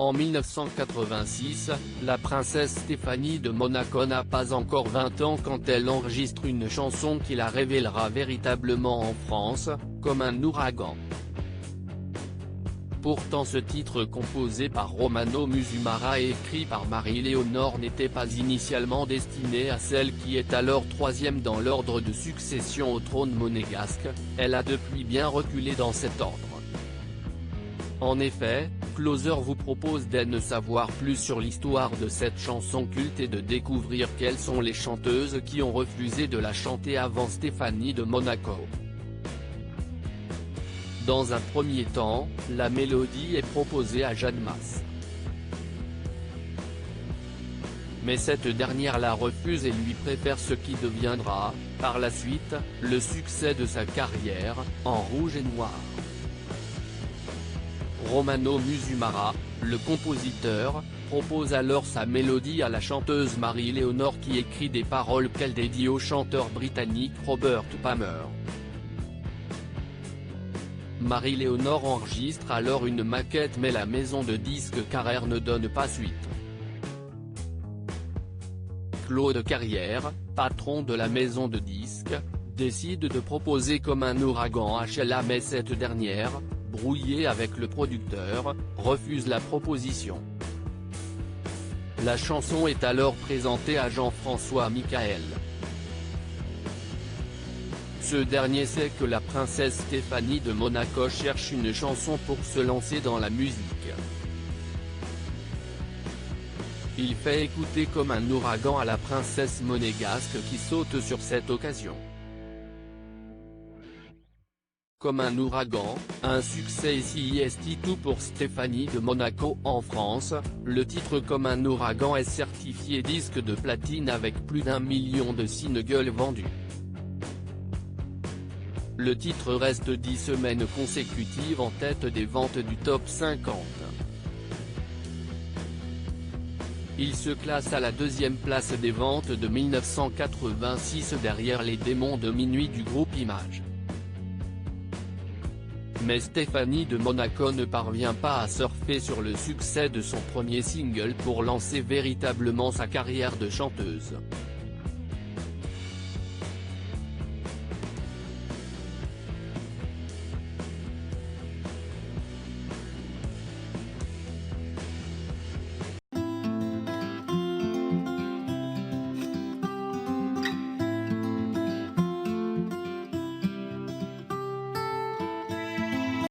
En 1986, la princesse Stéphanie de Monaco n'a pas encore 20 ans quand elle enregistre une chanson qui la révélera véritablement en France, comme un ouragan. Pourtant ce titre composé par Romano Musumara et écrit par Marie-Léonore n'était pas initialement destiné à celle qui est alors troisième dans l'ordre de succession au trône monégasque, elle a depuis bien reculé dans cet ordre. En effet, Closer vous propose d'en savoir plus sur l'histoire de cette chanson culte et de découvrir quelles sont les chanteuses qui ont refusé de la chanter avant Stéphanie de Monaco. Dans un premier temps, la mélodie est proposée à Jeanne Mas. Mais cette dernière la refuse et lui préfère ce qui deviendra, par la suite, le succès de sa carrière, En rouge et noir. Romano Musumara, le compositeur, propose alors sa mélodie à la chanteuse Marie-Léonore qui écrit des paroles qu'elle dédie au chanteur britannique Robert Palmer. Marie-Léonore enregistre alors une maquette mais la maison de disques Carrère ne donne pas suite. Claude Carrière, patron de la maison de disques, décide de proposer comme un ouragan à Sheila mais cette dernière, brouillée avec le producteur, refuse la proposition. La chanson est alors présentée à Jean-François Michael. Ce dernier sait que la princesse Stéphanie de Monaco cherche une chanson pour se lancer dans la musique. Il fait écouter comme un ouragan à la princesse monégasque qui saute sur cette occasion. Comme un ouragan, un succès ici tout pour Stéphanie de Monaco en France, le titre Comme un ouragan est certifié disque de platine avec plus d'1 million de singles vendus. Le titre reste 10 semaines consécutives en tête des ventes du top 50. Il se classe à la deuxième place des ventes de 1986 derrière Les Démons de minuit du groupe Image. Mais Stéphanie de Monaco ne parvient pas à surfer sur le succès de son premier single pour lancer véritablement sa carrière de chanteuse.